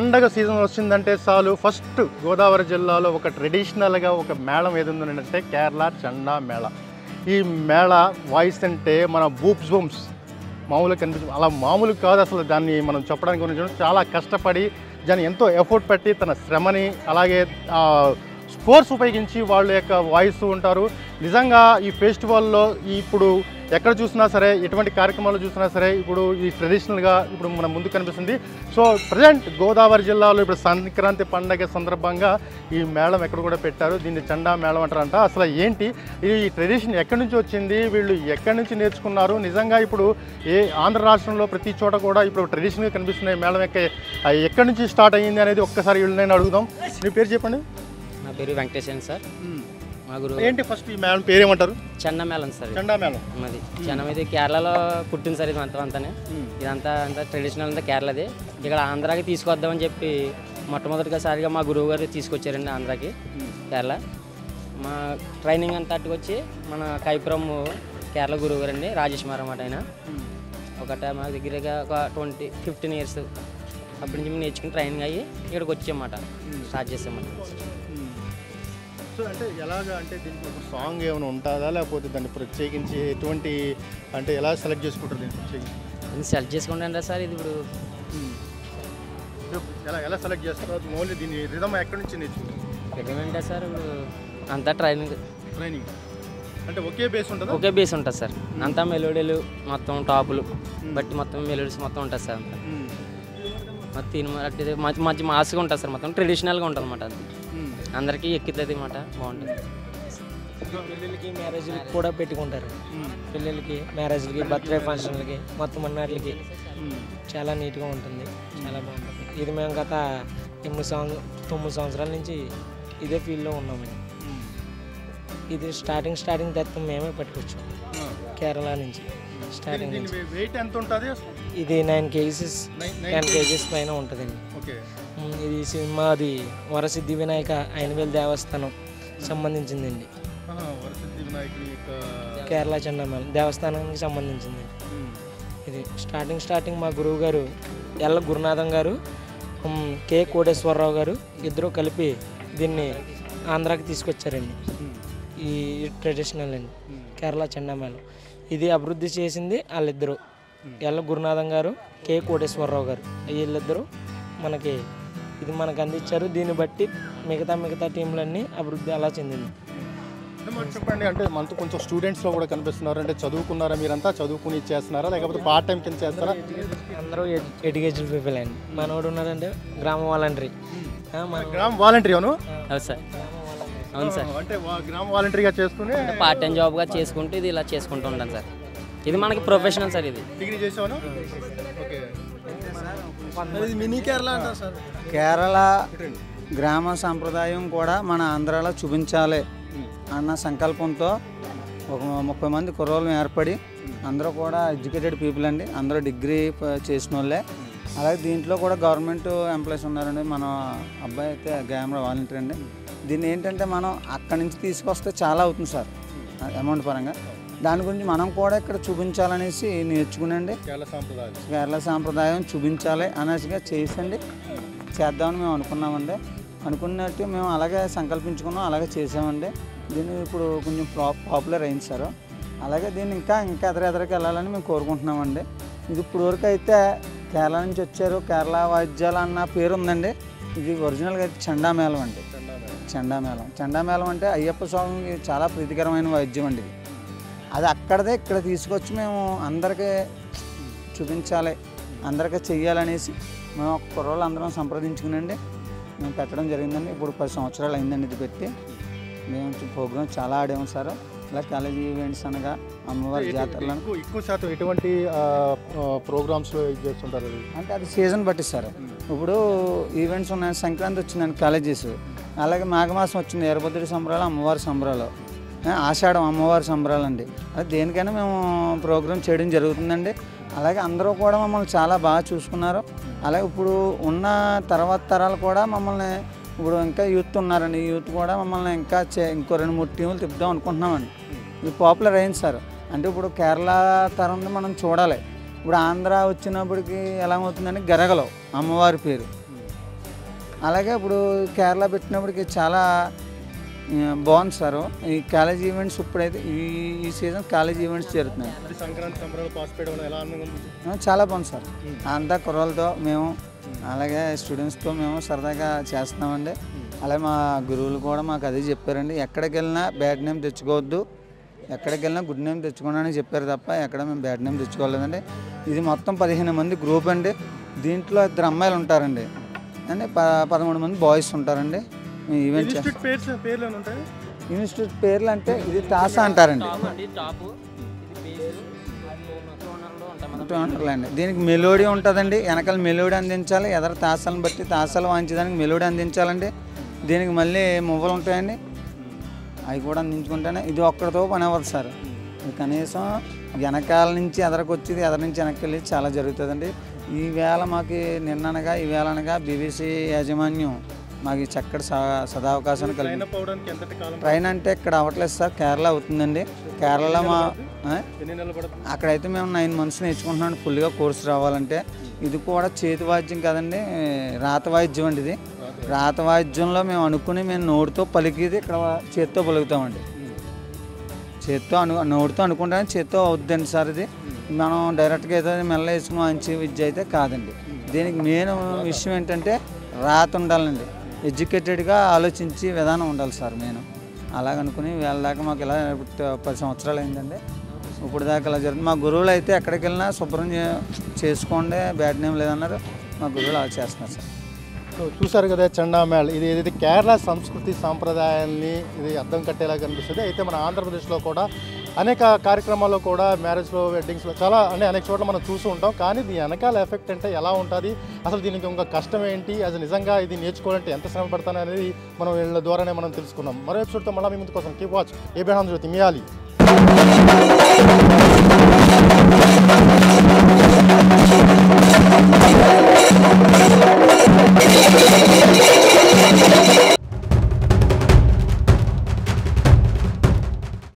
పండగ సీజన్ వచ్చిందంటే చాలు ఫస్ట్ గోదావరి జిల్లాలో ఒక ట్రెడిషనల్గా ఒక మేళం ఏది ఉందంటే కేరళ చండా మేళ. ఈ మేళ వాయిస్ అంటే మన బూప్స్ బూమ్స్ మామూలుగా కనిపించదు, అలా మామూలు కాదు అసలు. దాన్ని మనం చెప్పడానికి గురించి చాలా కష్టపడి దాన్ని ఎంతో ఎఫర్ట్ పెట్టి తన శ్రమని అలాగే స్కోర్స్ ఉపయోగించి వాళ్ళ యొక్క వాయిస్తూ ఉంటారు. నిజంగా ఈ ఫెస్టివల్లో ఇప్పుడు ఎక్కడ చూసినా సరే, ఎటువంటి కార్యక్రమాలు చూసినా సరే ఇప్పుడు ఈ ట్రెడిషనల్గా ఇప్పుడు మన ముందు కనిపిస్తుంది. సో ప్రజెంట్ గోదావరి జిల్లాలో ఇప్పుడు సంక్రాంతి పండగ సందర్భంగా ఈ మేళం ఎక్కడ కూడా పెట్టారు. దీన్ని చండా మేళం అంటారంట. అసలు ఏంటి ఈ ట్రెడిషన్ ఎక్కడి నుంచి వచ్చింది, వీళ్ళు ఎక్కడి నుంచి నేర్చుకున్నారు? నిజంగా ఇప్పుడు ఆంధ్ర రాష్ట్రంలో ప్రతి చోట కూడా ఇప్పుడు ట్రెడిషన్గా కనిపిస్తున్నాయి మేళం ఎక్కడి నుంచి స్టార్ట్ అయ్యింది అనేది ఒక్కసారి వీళ్ళని అడుగుదాం. మీ పేరు చెప్పండి. నా పేరు వెంకటేశ్వర సార్. మా గురువు ఏంటి ఫస్ట్ ఈ మేళం పేరు ఏమంటారు? చండా మేళం సార్. చండా మేళం మాది చండం ఇది కేరళలో పుట్టింది సార్. ఇది అంతానే ఇదంతా ట్రెడిషనల్ అంతా కేరళది. ఇక్కడ ఆంధ్రాకి తీసుకొద్దామని చెప్పి మొట్టమొదటిసారిగా మా గురువు గారు తీసుకొచ్చారండి ఆంధ్రాకి, కేరళ. మా ట్రైనింగ్ అంతా అట్టుకొచ్చి మన కైపురం కేరళ గురువు గారు అండి, రాజేష్ అన్నమాట. ఆయన మా దగ్గరగా ఒక 15 ఇయర్స్ అప్పటి నుంచి మేము నేర్చుకుని ట్రైనింగ్ అయ్యి ఇక్కడికి వచ్చామాట, స్టార్ట్ చేసామన్నమాట. సో అంటే ఎలాగా అంటే దీనికి ఒక సాంగ్ ఏమైనా ఉంటుందా, లేకపోతే దాన్ని ప్రత్యేకించి ఎటువంటి అంటే ఎలా సెలెక్ట్ చేసుకుంటారు దీన్ని ప్రత్యేకించి? సెలెక్ట్ చేసుకుంటారా సార్? ఇది ఇప్పుడు ఎలా సెలెక్ట్ చేస్తారు? ఓన్లీ దీని రిథమ్ ఎక్కడి నుంచి నేర్చుకుంటారు? ఎటువంటి సార్ ఇప్పుడు అంతా ట్రైనింగ్ అంటే ఒకే బేస్ ఉంటుంది? ఒకే బేస్ ఉంటుంది సార్. అంతా మెలోడీలు మొత్తం టాపులు బట్టి మొత్తం మెలోడీస్ మొత్తం ఉంటుంది సార్. అంతా మొత్తం మంచి మాస్గా ఉంటుంది సార్. మొత్తం ట్రెడిషనల్గా ఉంటుంది అన్నమాట. అది అందరికీ ఎక్కుతుంది అన్నమాట. బాగుంటుంది. పెళ్ళిళ్ళకి మ్యారేజ్లకి కూడా పెట్టుకుంటారు. పెళ్ళిళ్ళకి మ్యారేజ్లకి బర్త్డే ఫంక్షన్లకి మొత్తం అన్నిటికి చాలా నీట్గా ఉంటుంది, చాలా బాగుంటుంది. ఇది మేము గత 9 సంవత్సరాల నుంచి ఇదే ఫీల్డ్లో ఉన్నాము. ఇది స్టార్టింగ్ తత్వం మేమే పట్టుకొచ్చాం కేరళ నుంచి. స్టార్టింగ్ వెయిట్ ఎంత ఉంటుంది? ఇది 9 kgs 10 kgs పైన ఉంటుందండి. ఇది సినిమాది వరసిద్ధి వినాయక ఐనవేల్ దేవస్థానం సంబంధించిందండి. కేరళ చండమేళం దేవస్థానానికి సంబంధించింది. ఇది స్టార్టింగ్ మా గురువు గారు ఎల్ల గురునాథం గారు, కె కోటేశ్వరరావు గారు ఇద్దరు కలిపి దీన్ని ఆంధ్రాకి తీసుకొచ్చారండి. ఈ ట్రెడిషనల్ అండి కేరళ చండమేళం. ఇది అభివృద్ధి చేసింది వాళ్ళిద్దరు, ఎల్ల గురునాథం గారు, కె కోటేశ్వరరావు గారు. వీళ్ళిద్దరూ మనకి అందించారు. దీన్ని బట్టి మిగతా టీంలన్నీ అభివృద్ధి అలా చెందింది. చెప్పండి, అంటే మనతో కొంచెం స్టూడెంట్స్లో కూడా కనిపిస్తున్నారు. అంటే చదువుకున్నారా? మీరంతా చదువుకుని చేస్తున్నారా లేకపోతే పార్ట్ టైం కింద చేస్తారా? అందరూ ఎడ్యుకేషన్ పీపుల్ అండి. మనోడు ఉన్నారంటే గ్రామ వాలంటరీ. గ్రామ వాలంటరీ అవును సార్. అవును సార్. అంటే గ్రామ వాలంటరీగా చేసుకుని పార్ట్ టైం జాబ్గా చేసుకుంటూ ఇది ఇలా చేసుకుంటూ ఉంటాను సార్. ఇది మనకి ప్రొఫెషనల్ సార్. ఇది డిగ్రీ చేసాను. మినీ కేరళ అంటారు సార్. కేరళ గ్రామ సంప్రదాయం కూడా మన ఆంధ్రాలో చూపించాలి అన్న సంకల్పంతో ఒక 30 మంది కుర్రోళ్ళు ఏర్పడి, అందరూ కూడా ఎడ్యుకేటెడ్ పీపుల్ అండి, అందరూ డిగ్రీ చేసిన వాళ్ళే. అలాగే దీంట్లో కూడా గవర్నమెంట్ ఎంప్లాయీస్ ఉన్నారండి. మన అబ్బాయి అయితే గ్రామ వాలంటీర్ అండి. దీన్ని ఏంటంటే మనం అక్కడి నుంచి తీసుకొస్తే చాలా అవుతుంది సార్ అమౌంట్ పరంగా. దాని గురించి మనం కూడా ఇక్కడ చూపించాలనేసి నేర్చుకునండి. కేరళ సాంప్రదాయం చూపించాలి అనేసిగా చేద్దామని మేము అనుకున్నామండి. అనుకున్నట్టు మేము అలాగే సంకల్పించుకున్నాం, అలాగే చేసామండి. దీన్ని ఇప్పుడు కొంచెం పాపులర్ అయింది సార్. అలాగే దీన్ని ఇంకా ఎదరెదరికి వెళ్ళాలని మేము కోరుకుంటున్నామండి. ఇది ఇప్పుడు వరకు అయితే కేరళ నుంచి వచ్చారు, కేరళ వాయిద్యాలు అన్న పేరు ఉందండి. ఇది ఒరిజినల్గా అయితే చండామేళం అండి. చండామేళం అంటే అయ్యప్ప స్వామికి చాలా ప్రీతికరమైన వాయిద్యం అండి. ఇది అది అక్కడదే ఇక్కడ తీసుకొచ్చి మేము అందరికీ చూపించాలి, అందరికీ చెయ్యాలనేసి మేము కుర్రోళ్ళు అందరం సంప్రదించుకునండి మేము పెట్టడం జరిగిందండి. ఇప్పుడు 10 సంవత్సరాలు అయిందండి ఇది పెట్టి. మేము ప్రోగ్రామ్ చాలా ఆడాము సార్. ఇలా కాలేజీ ఈవెంట్స్ అనగా అమ్మవారి జాతరలను ఎక్కువ శాతం ఎటువంటి ప్రోగ్రామ్స్లో చేస్తుంటారు అంటే అది సీజన్ బట్టి సార్. ఇప్పుడు ఈవెంట్స్ ఉన్నాయి, సంక్రాంతి వచ్చిందండి కాలేజెస్, అలాగే మాఘమాసం వచ్చింది ఎర్రభద్రుడి సంబరాలు, అమ్మవారి సంబరాలు, ఆషాఢం అమ్మవారి సంబరాలు అండి. అది దేనికైనా మేము ప్రోగ్రామ్ చేయడం జరుగుతుందండి. అలాగే అందరూ కూడా మమ్మల్ని చాలా బాగా చూసుకున్నారు. అలాగే ఇప్పుడు ఉన్న తర్వాత తరాలు కూడా మమ్మల్ని, ఇప్పుడు ఇంకా యూత్ ఉన్నారండి, యూత్ కూడా మమ్మల్ని ఇంకా ఇంకో 2-3 టీములు తిప్పుదాం అనుకుంటున్నామండి. ఇది పాపులర్ అయింది సార్. అంటే ఇప్పుడు కేరళ తరం మనం చూడాలి. ఇప్పుడు ఆంధ్ర వచ్చినప్పటికి ఎలా అవుతుందంటే గరగలో అమ్మవారి పేరు, అలాగే ఇప్పుడు కేరళ పెట్టినప్పటికి చాలా బాగుంది సార్. ఈ కాలేజ్ ఈవెంట్స్ ఇప్పుడైతే ఈ సీజన్ కాలేజ్ ఈవెంట్స్ జరుగుతున్నాయి. సంక్రాంతి సంబరాలు పార్టిసిపేట్ అవ్వడం ఎలా ఆనందంగా ఉంది? చాలా బాగుంది సార్. అంతా కుర్రోళ్ళతో మేము అలాగే స్టూడెంట్స్తో మేము సరదాగా చేస్తున్నామండి. అలాగే మా గురువులు కూడా మాకు అదే చెప్పారండి, ఎక్కడికి వెళ్ళినా బ్యాడ్ నేమ్ తెచ్చుకోవద్దు, ఎక్కడికి వెళ్ళినా గుడ్ నేమ్ తెచ్చుకోండి చెప్పారు తప్ప ఎక్కడ మేము బ్యాడ్ నేమ్ తెచ్చుకోలేదండి. ఇది మొత్తం 15 మంది గ్రూప్ అండి. దీంట్లో 2 అమ్మాయిలు ఉంటారండి అండి, 13 మంది బాయ్స్ ఉంటారండి. ఈవెంట్ ఇన్స్టిట్యూట్ పేర్లు అంటే ఇది తాసా అంటారండి. అండి దీనికి మెలోడీ ఉంటుందండి, వెనకాల మెలోడీ అందించాలి, ఎదర తాసాలను బట్టి తాసాలు వాయించడానికి మెలోడీ అందించాలండి. దీనికి మళ్ళీ మువ్వలు ఉంటాయండి, అవి కూడా అందించుకుంటేనే ఇది ఒక్కడితో పని అవ్వదు సార్. కనీసం వెనకాల నుంచి ఎదరకు వచ్చేది, ఎదర నుంచి వెనక్కి వెళ్ళి చాలా జరుగుతుందండి. ఈవేళ మాకు నిన్ననగా ఈవేళ అనగా బీబీసీ యాజమాన్యం మాకు చక్కటి సదావకాశాన్ని కలిగి. ట్రైన్ అంటే ఇక్కడ అవ్వట్లేదు సార్, కేరళ అవుతుందండి. కేరళలో అక్కడైతే మేము 9 months నేర్చుకుంటున్నాం ఫుల్గా కోర్సు రావాలంటే. ఇది కూడా చేతి వాయిద్యం కదండి, రాత వాయిద్యం అండి. ఇది రాత వాయిద్యంలో మేము అనుకుని మేము నోటితో పలికిది ఇక్కడ చేత్తో పలుకుతామండి. చేత్తో నోటితో అనుకుంటానే చేత్తో అవుద్దండి సార్. ఇది మనం డైరెక్ట్గా అయితే మెల్ల వేసుకుని మంచి విద్య అయితే కాదండి. దీనికి మెయిన్ విషయం ఏంటంటే రాత ఉండాలండి, ఎడ్యుకేటెడ్గా ఆలోచించి విధానం ఉండాలి సార్. నేను అలాగనుకుని వేళ దాకా మాకు ఇలా 10 సంవత్సరాలు అయిందండి. ఇప్పుడు దాకా ఇలా జరుగుతుంది. మా గురువులు అయితే ఎక్కడికి వెళ్ళినా శుభ్రం చేసుకోండి, బ్యాడ్ నేమ్ లేదన్నారు. మా గురువులు అలా చేస్తున్నారు సార్. చూసారు కదా చండా మేళ, ఇది ఏదైతే కేరళ సంస్కృతి సాంప్రదాయాల్ని ఇది అర్థం కట్టేలా కనిపిస్తుంది. అయితే మన ఆంధ్రప్రదేశ్లో కూడా అనేక కార్యక్రమాల్లో కూడా మ్యారేజ్లో, వెడ్డింగ్స్లో చాలా అనేక చోట్ల మనం చూస్తూ ఉంటాం. కానీ దీని వెనకాల ఎఫెక్ట్ అంటే ఎలా ఉంటుంది, అసలు దీనికి ఇంకా కష్టం ఏంటి, అది నిజంగా ఇది నేర్చుకోవాలంటే ఎంత శ్రమ పడతాను అనేది మనం వీళ్ళ ద్వారానే మనం తెలుసుకున్నాం. మరో ఎపిసోడ్తో మళ్ళీ మీ ముందు కోసం కీప్ వాచ్ ఏబిఎన్ ఆంధ్రజ్యోతి మియాలి.